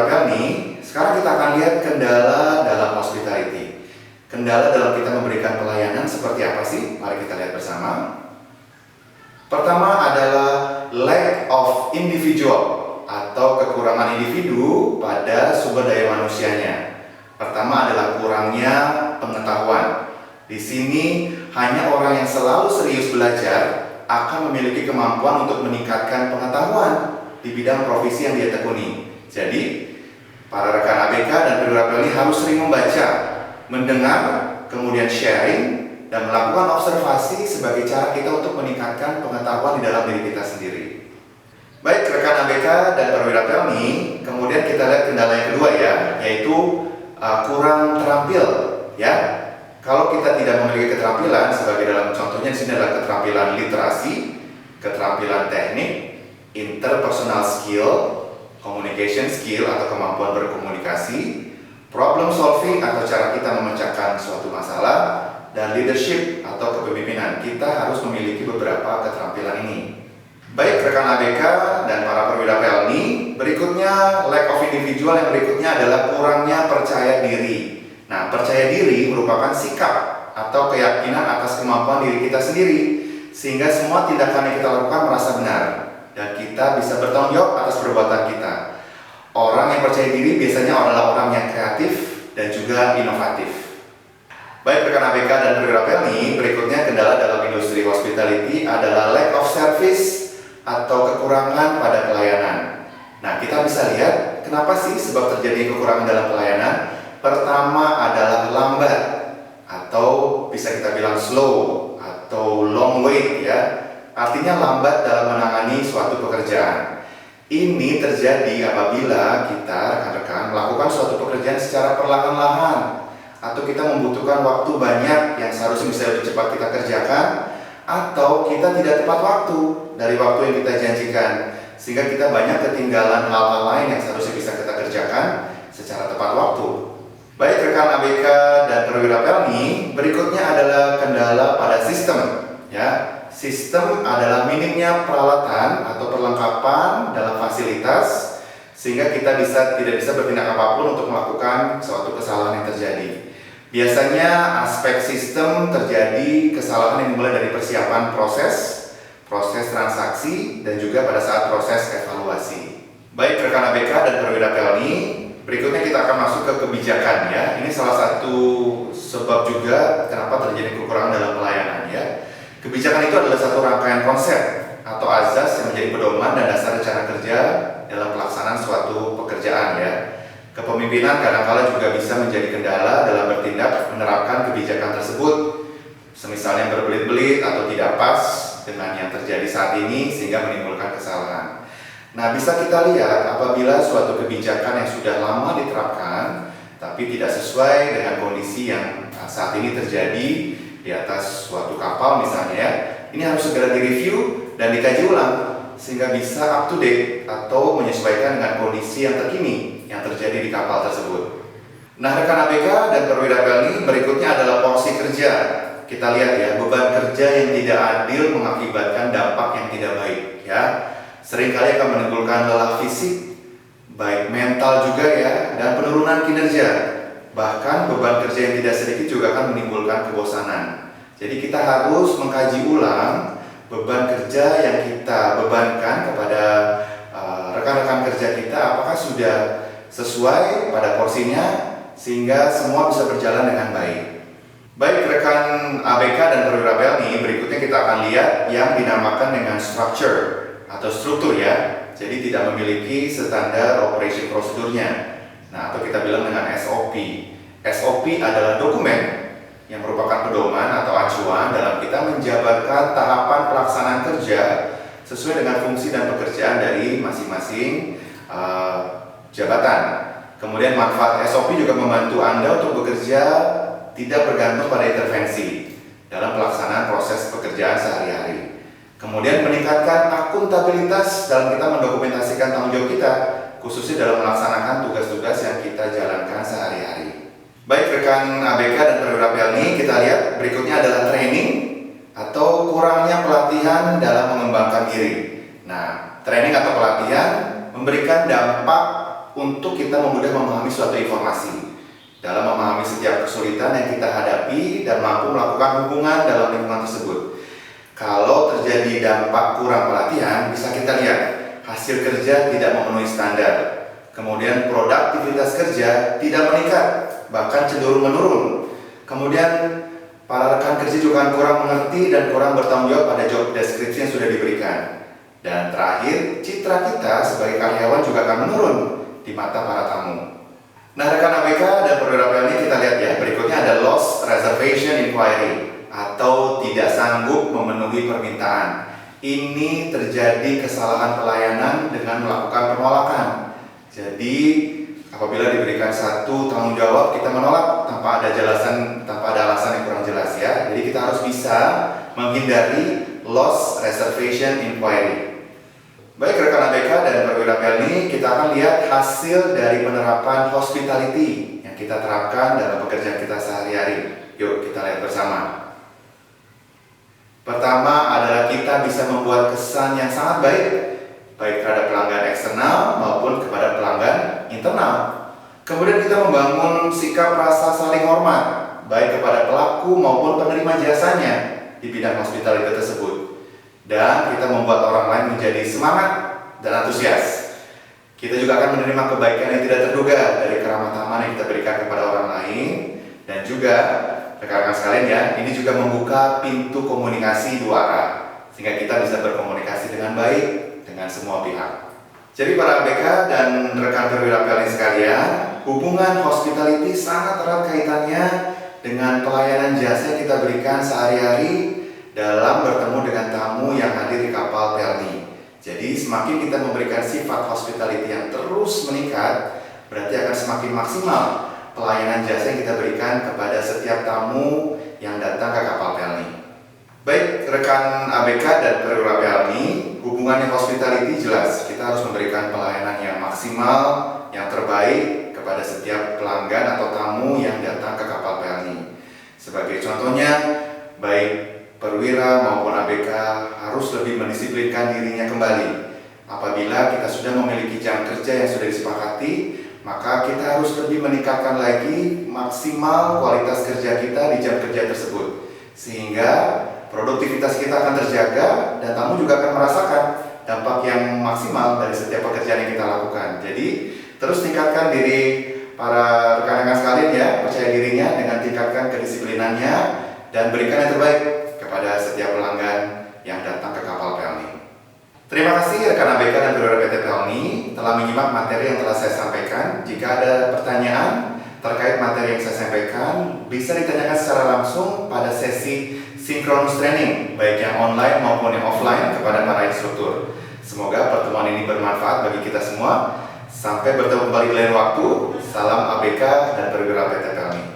Pelni, sekarang kita akan lihat kendala dalam hospitality. Kendala dalam kita memberikan pelayanan seperti apa sih? Mari kita lihat bersama. Pertama adalah lack of individual atau kekurangan individu pada sumber daya manusianya. Pertama adalah kurangnya pengetahuan. Di sini hanya orang yang selalu serius belajar akan memiliki kemampuan untuk meningkatkan pengetahuan di bidang profesi yang dia tekuni. Jadi, para rekan ABK dan perwira Pelni harus sering membaca, mendengar, kemudian sharing, dan melakukan observasi sebagai cara kita untuk meningkatkan pengetahuan di dalam diri kita sendiri. Baik rekan ABK dan perwira Pelni, kemudian kita lihat kendala yang kedua ya, yaitu kurang terampil ya. Kalau kita tidak memiliki keterampilan, sebagai dalam contohnya di sini adalah keterampilan literasi, keterampilan teknik, interpersonal skill, communication skill atau kemampuan berkomunikasi, problem solving atau cara kita memecahkan suatu masalah, dan leadership atau kepemimpinan. Kita harus memiliki beberapa keterampilan ini. Baik rekan ABK dan para perwira Pelni, berikutnya lack of individual yang berikutnya adalah kurangnya percaya diri. Nah, percaya diri merupakan sikap atau keyakinan atas kemampuan diri kita sendiri, sehingga semua tindakan yang kita lakukan merasa benar dan kita bisa bertanggung jawab atas perbuatan kita. Orang yang percaya diri biasanya adalah orang yang kreatif dan juga inovatif. Baik rekan ABK dan perwira Pelni, berikutnya kendala dalam industri hospitality adalah lack of service atau kekurangan pada pelayanan. Nah, kita bisa lihat kenapa sih sebab terjadi kekurangan dalam pelayanan. Pertama adalah lambat atau bisa kita bilang slow atau long wait ya. Artinya lambat dalam menangani suatu pekerjaan. Ini terjadi apabila kita rekan-rekan melakukan suatu pekerjaan secara perlahan-lahan, atau kita membutuhkan waktu banyak yang seharusnya bisa lebih cepat kita kerjakan, atau kita tidak tepat waktu dari waktu yang kita janjikan, sehingga kita banyak ketinggalan hal-hal lain yang seharusnya bisa kita kerjakan secara tepat waktu. Baik rekan ABK dan perwira Pelni, berikutnya adalah kendala pada sistem ya. Sistem adalah minimnya peralatan atau perlengkapan dalam fasilitas, sehingga kita tidak bisa bertindak apapun untuk melakukan suatu kesalahan yang terjadi. Biasanya aspek sistem terjadi kesalahan yang dimulai dari persiapan proses transaksi, dan juga pada saat proses evaluasi. Baik rekan ABK dan perwira Pelni, berikutnya kita akan masuk ke kebijakan ya. Ini salah satu sebab juga kenapa terjadi kekurangan dalam pelayanan ya. Kebijakan itu adalah satu rangkaian konsep atau azas yang menjadi pedoman dan dasar rencana kerja dalam pelaksanaan suatu pekerjaan ya. Kepemimpinan kadang-kala juga bisa menjadi kendala dalam bertindak menerapkan kebijakan tersebut, semisalnya berbelit-belit atau tidak pas dengan yang terjadi saat ini sehingga menimbulkan kesalahan. Nah, bisa kita lihat apabila suatu kebijakan yang sudah lama diterapkan tapi tidak sesuai dengan kondisi yang saat ini terjadi di atas suatu kapal misalnya, ini harus segera direview dan dikaji ulang sehingga bisa up to date atau menyesuaikan dengan kondisi yang terkini yang terjadi di kapal tersebut. Nah, rekan ABK dan perwira Pelni, berikutnya adalah porsi kerja. Kita lihat ya, beban kerja yang tidak adil mengakibatkan dampak yang tidak baik ya. Seringkali akan menimbulkan lelah fisik, baik mental juga ya, dan penurunan kinerja. Bahkan beban kerja yang tidak sedikit juga akan menimbulkan kebosanan. Jadi kita harus mengkaji ulang beban kerja yang kita bebankan kepada rekan-rekan kerja kita, apakah sudah sesuai pada porsinya sehingga semua bisa berjalan dengan baik. Baik rekan ABK dan perwira Pelni, berikutnya kita akan lihat yang dinamakan dengan structure atau struktur ya. Jadi tidak memiliki standar operation prosedurnya. Nah, atau kita bilang dengan SOP. SOP adalah dokumen yang merupakan pedoman atau acuan dalam kita menjabarkan tahapan pelaksanaan kerja sesuai dengan fungsi dan pekerjaan dari masing-masing jabatan. Kemudian manfaat SOP juga membantu Anda untuk bekerja tidak bergantung pada intervensi dalam pelaksanaan proses pekerjaan sehari-hari. Kemudian meningkatkan akuntabilitas dalam kita mendokumentasikan tanggung jawab kita, khususnya dalam melaksanakan tugas-tugas yang kita jalankan sehari-hari. Baik rekan ABK dan perwira Pelni, kita lihat berikutnya adalah training atau kurangnya pelatihan dalam mengembangkan diri. Nah, training atau pelatihan memberikan dampak untuk kita mudah memahami suatu informasi. Dalam memahami setiap kesulitan yang kita hadapi dan mampu melakukan hubungan dalam lingkungan tersebut. Kalau terjadi dampak kurang pelatihan, bisa kita lihat hasil kerja tidak memenuhi standar. Kemudian produktivitas kerja tidak meningkat, bahkan cenderung menurun. Kemudian para rekan kerja juga kurang mengerti dan kurang bertanggung jawab pada job deskripsi yang sudah diberikan. Dan terakhir, citra kita sebagai karyawan juga akan menurun di mata para tamu. Nah, rekan ABK dan perwira PLN kita lihat ya, berikutnya ada lost reservation inquiry atau tidak sanggup memenuhi permintaan. Ini terjadi kesalahan pelayanan dengan melakukan penolakan. Jadi, apabila diberikan satu tanggung jawab, kita menolak tanpa ada alasan yang kurang jelas ya. Jadi kita harus bisa menghindari lost reservation inquiry. Baik rekan ABK dan perwira PLN, kita akan lihat hasil dari penerapan hospitality yang kita terapkan dalam pekerjaan kita sehari-hari. Yuk kita lihat bersama. Pertama adalah kita bisa membuat kesan yang sangat baik terhadap pelanggan eksternal maupun kepada pelanggan internal. Kemudian kita membangun sikap rasa saling hormat, baik kepada pelaku maupun penerima jasanya di bidang hospitality tersebut. Dan kita membuat orang lain menjadi semangat dan antusias. Kita juga akan menerima kebaikan yang tidak terduga dari keramah-tamahan yang kita berikan kepada orang lain. Dan juga, rekan-rekan sekalian ya, ini juga membuka pintu komunikasi dua arah, sehingga kita bisa berkomunikasi dengan baik dengan semua pihak. Jadi para ABK dan rekan perwira PLN sekalian, hubungan hospitality sangat erat kaitannya dengan pelayanan jasa yang kita berikan sehari-hari dalam bertemu dengan tamu yang hadir di kapal PLN. Jadi semakin kita memberikan sifat hospitality yang terus meningkat, berarti akan semakin maksimal pelayanan jasa yang kita berikan kepada setiap tamu yang datang ke kapal PLN. Baik rekan ABK dan perwira PLN, hubungannya hospitality jelas, kita harus memberikan pelayanan yang maksimal, yang terbaik kepada setiap pelanggan atau tamu yang datang ke kapal PLN. Sebagai contohnya, baik perwira maupun ABK harus lebih mendisiplinkan dirinya kembali. Apabila kita sudah memiliki jam kerja yang sudah disepakati, maka kita harus lebih meningkatkan lagi maksimal kualitas kerja kita di jam kerja tersebut, sehingga produktivitas kita akan terjaga dan tamu juga akan merasakan dampak yang maksimal dari setiap pekerjaan yang kita lakukan. Jadi terus tingkatkan diri para rekan-rekan sekalian ya, percaya dirinya dengan tingkatkan kedisiplinannya dan berikan yang terbaik kepada setiap pelanggan yang datang ke kapal PLN. Terima kasih rekan ABK dan perwira PT PLN telah menyimak materi yang telah saya sampaikan. Jika ada pertanyaan terkait materi yang saya sampaikan, bisa ditanyakan secara langsung pada sesi synchronous training, baik yang online maupun yang offline kepada para instruktur. Semoga pertemuan ini bermanfaat bagi kita semua. Sampai bertemu kembali di lain waktu. Salam ABK dan perwira PT PLN.